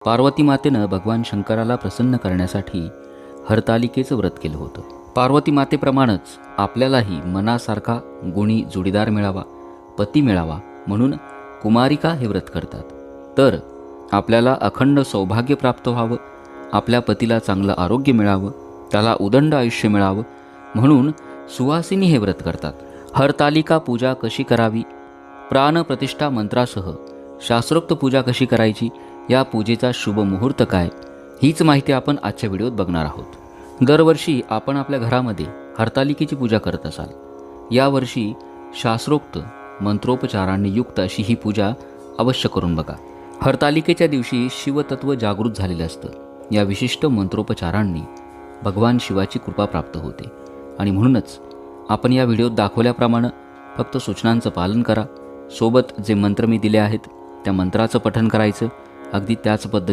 पार्वती मातेनं भगवान शंकराला प्रसन्न करण्यासाठी हरतालिकेचं व्रत केलं होतं. पार्वती मातेप्रमाणेच आपल्यालाही मनासारखा गुणी जोडीदार मिळावा, पती मिळावा म्हणून कुमारिका हे व्रत करतात. तर आपल्याला अखंड सौभाग्य प्राप्त व्हावं, आपल्या पतीला चांगलं आरोग्य मिळावं, त्याला उदंड आयुष्य मिळावं म्हणून सुवासिनी हे व्रत करतात. हरतालिका पूजा कशी करावी, प्राणप्रतिष्ठा मंत्रासह शास्त्रोक्त पूजा कशी करायची, या पूजेचा शुभ मुहूर्त काय, हीच माहिती आपण आजच्या व्हिडिओत बघणार आहोत. दरवर्षी आपण आपल्या घरामध्ये हरतालिकेची पूजा करत असाल. यावर्षी शास्त्रोक्त मंत्रोपचारांनी युक्त अशी ही पूजा अवश्य करून बघा. हरतालिकेच्या दिवशी शिवतत्व जागृत झालेलं असतं. या विशिष्ट मंत्रोपचारांनी भगवान शिवाची कृपा प्राप्त होते आणि म्हणूनच आपण या व्हिडिओत दाखवल्याप्रमाणे फक्त सूचनांचं पालन करा. सोबत जे मंत्र मी दिले आहेत त्या मंत्राचं पठण करायचं. अगदी त्याच पद्धतीने